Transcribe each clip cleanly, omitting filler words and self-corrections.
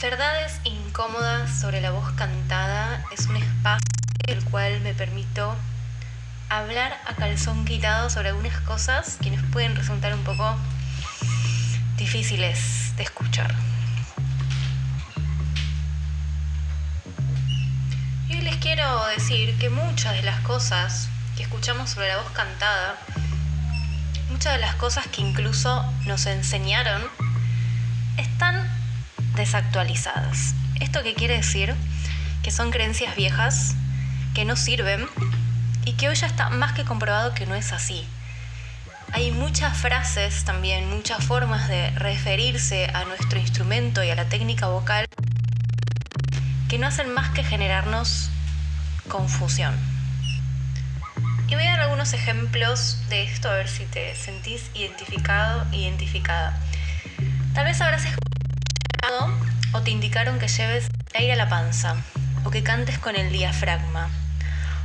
Verdades incómodas sobre la voz cantada es un espacio en el cual me permito hablar a calzón quitado sobre algunas cosas que nos pueden resultar un poco difíciles de escuchar. Y hoy les quiero decir que muchas de las cosas que escuchamos sobre la voz cantada, muchas de las cosas que incluso nos enseñaron, están desactualizadas. ¿Esto qué quiere decir? Que son creencias viejas, que no sirven y que hoy ya está más que comprobado que no es así. Hay muchas frases también, muchas formas de referirse a nuestro instrumento y a la técnica vocal que no hacen más que generarnos confusión. Y voy a dar algunos ejemplos de esto, a ver si te sentís identificado, identificada. Tal vez habrás escuchado o te indicaron que lleves aire a la panza, o que cantes con el diafragma,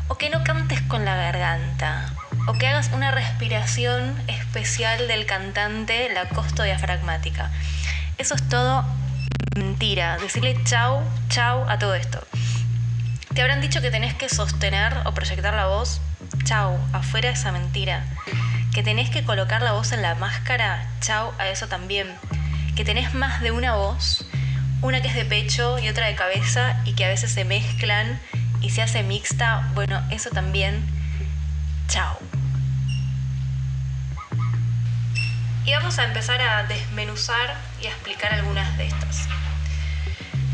o que no cantes con la garganta, o que hagas una respiración especial del cantante, la costodiafragmática. Eso es todo mentira. Decirle chau, chau a todo esto. Te habrán dicho que tenés que sostener o proyectar la voz. Chau, afuera esa mentira. Que tenés que colocar la voz en la máscara. Chau a eso también. Que tenés más de una voz, una que es de pecho y otra de cabeza y que a veces se mezclan y se hace mixta, bueno, eso también, chao. Y vamos a empezar a desmenuzar y a explicar algunas de estas.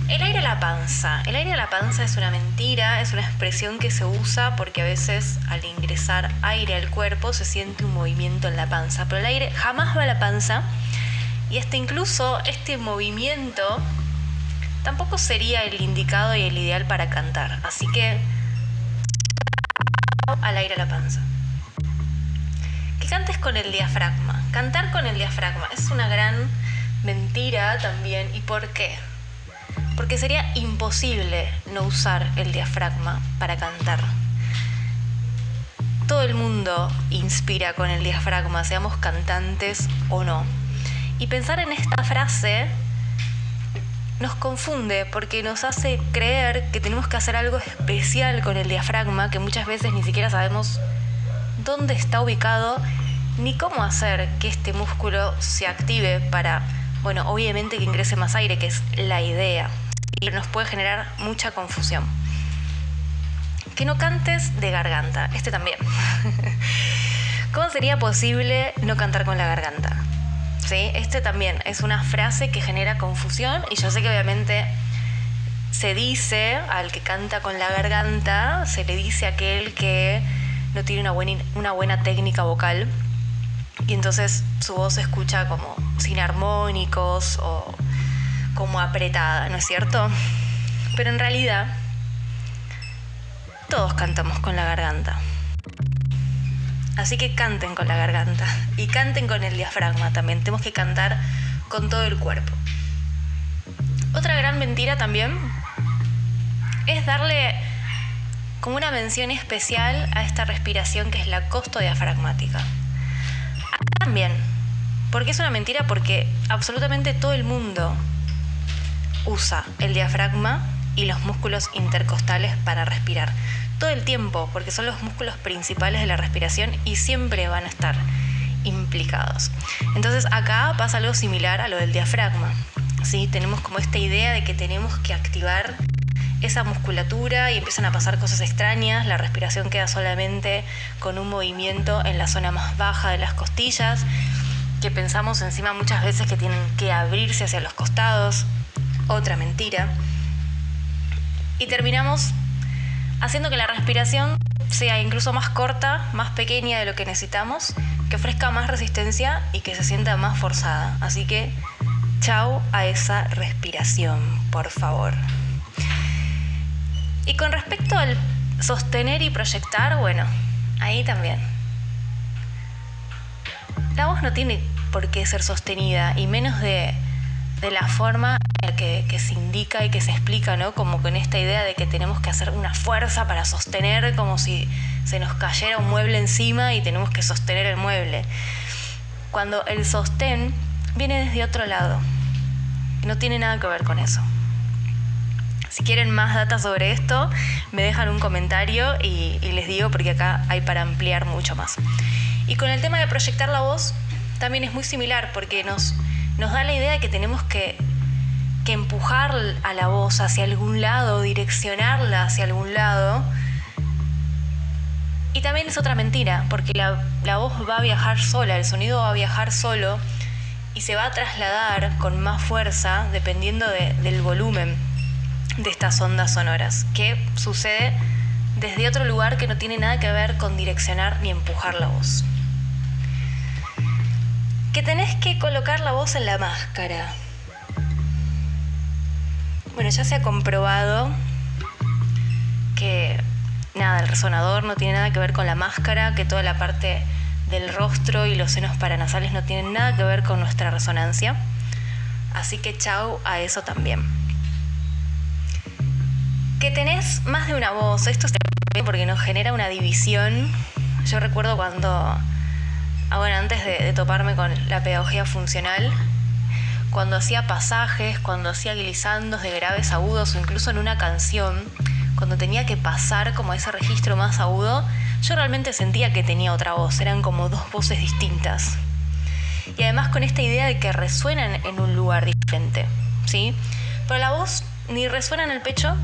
El aire a la panza. El aire a la panza es una mentira, es una expresión que se usa porque a veces al ingresar aire al cuerpo se siente un movimiento en la panza, pero el aire jamás va a la panza. Y incluso este movimiento tampoco sería el indicado y el ideal para cantar. Así que al aire a la panza. Que cantes con el diafragma. Cantar con el diafragma es una gran mentira también. ¿Y por qué? Porque sería imposible no usar el diafragma para cantar. Todo el mundo inspira con el diafragma, seamos cantantes o no. Y pensar en esta frase nos confunde porque nos hace creer que tenemos que hacer algo especial con el diafragma, que muchas veces ni siquiera sabemos dónde está ubicado ni cómo hacer que este músculo se active para, bueno, obviamente que ingrese más aire, que es la idea. Y nos puede generar mucha confusión. Que no cantes de garganta, también. ¿Cómo sería posible no cantar con la garganta? ¿Sí? También es una frase que genera confusión y yo sé que obviamente se dice al que canta con la garganta, se le dice a aquel que no tiene una buena técnica vocal y entonces su voz se escucha como sin armónicos o como apretada, ¿no es cierto? Pero en realidad todos cantamos con la garganta. Así que canten con la garganta y canten con el diafragma también. Tenemos que cantar con todo el cuerpo. Otra gran mentira también es darle como una mención especial a esta respiración que es la costodiafragmática. También, porque es una mentira porque absolutamente todo el mundo usa el diafragma y los músculos intercostales para respirar. Todo el tiempo, porque son los músculos principales de la respiración y siempre van a estar implicados. Entonces acá pasa algo similar a lo del diafragma, ¿sí? Tenemos como esta idea de que tenemos que activar esa musculatura y empiezan a pasar cosas extrañas, la respiración queda solamente con un movimiento en la zona más baja de las costillas, que pensamos encima muchas veces que tienen que abrirse hacia los costados, otra mentira. Y terminamos haciendo que la respiración sea incluso más corta, más pequeña de lo que necesitamos, que ofrezca más resistencia y que se sienta más forzada. Así que, chau a esa respiración, por favor. Y con respecto al sostener y proyectar, bueno, ahí también. La voz no tiene por qué ser sostenida, y menos de la forma que se indica y que se explica, ¿no? Como con esta idea de que tenemos que hacer una fuerza para sostener, como si se nos cayera un mueble encima y tenemos que sostener el mueble. Cuando el sostén viene desde otro lado, no tiene nada que ver con eso. Si quieren más data sobre esto, me dejan un comentario y les digo, porque acá hay para ampliar mucho más. Y con el tema de proyectar la voz también es muy similar, porque nos da la idea de que tenemos que empujar a la voz hacia algún lado, direccionarla hacia algún lado. Y también es otra mentira, porque la voz va a viajar sola, el sonido va a viajar solo y se va a trasladar con más fuerza dependiendo del volumen de estas ondas sonoras, que sucede desde otro lugar que no tiene nada que ver con direccionar ni empujar la voz. Que tenés que colocar la voz en la máscara. Bueno, ya se ha comprobado que el resonador no tiene nada que ver con la máscara, que toda la parte del rostro y los senos paranasales no tienen nada que ver con nuestra resonancia. Así que chau a eso también. Que tenés más de una voz, esto está bien porque nos genera una división. Yo recuerdo cuando, antes de toparme con la pedagogía funcional, cuando hacía pasajes, cuando hacía glisandos de graves agudos o incluso en una canción, cuando tenía que pasar como ese registro más agudo, yo realmente sentía que tenía otra voz, eran como dos voces distintas. Y además con esta idea de que resuenan en un lugar diferente, ¿sí? Pero la voz ni resuena en el pecho,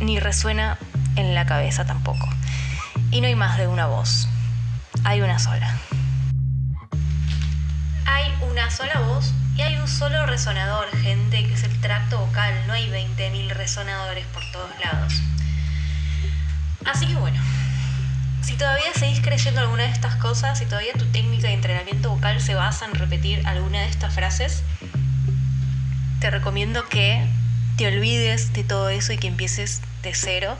ni resuena en la cabeza tampoco. Y no hay más de una voz, hay una sola. Hay una sola voz y hay un solo resonador, gente, que es el tracto vocal. No hay 20.000 resonadores por todos lados. Así que bueno, si todavía seguís creyendo alguna de estas cosas, si todavía tu técnica de entrenamiento vocal se basa en repetir alguna de estas frases, te recomiendo que te olvides de todo eso y que empieces de cero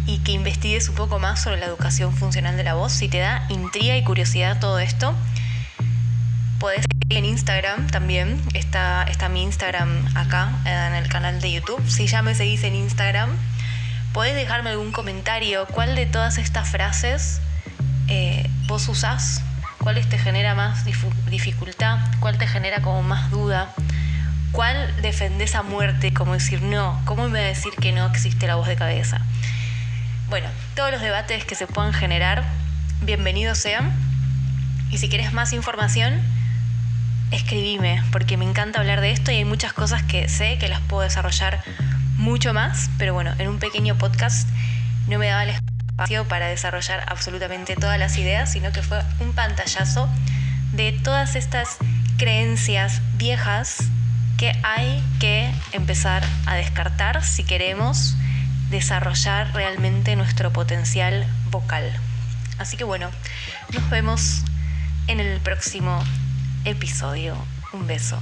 y que investigues un poco más sobre la educación funcional de la voz. Si te da intriga y curiosidad todo esto, podés seguir en Instagram también. Está mi Instagram acá en el canal de YouTube. Si ya me seguís en Instagram, podés dejarme algún comentario. ¿Cuál de todas estas frases vos usás? ¿Cuál te genera más dificultad? ¿Cuál te genera como más duda? ¿Cuál defendés a muerte? Como decir no. ¿Cómo me va a decir que no existe la voz de cabeza? Bueno, todos los debates que se puedan generar, bienvenidos sean. Y si querés más información, escribime, porque me encanta hablar de esto y hay muchas cosas que sé que las puedo desarrollar mucho más, pero bueno, en un pequeño podcast no me daba el espacio para desarrollar absolutamente todas las ideas, sino que fue un pantallazo de todas estas creencias viejas que hay que empezar a descartar si queremos desarrollar realmente nuestro potencial vocal. Así que bueno, nos vemos en el próximo episodio. Un beso.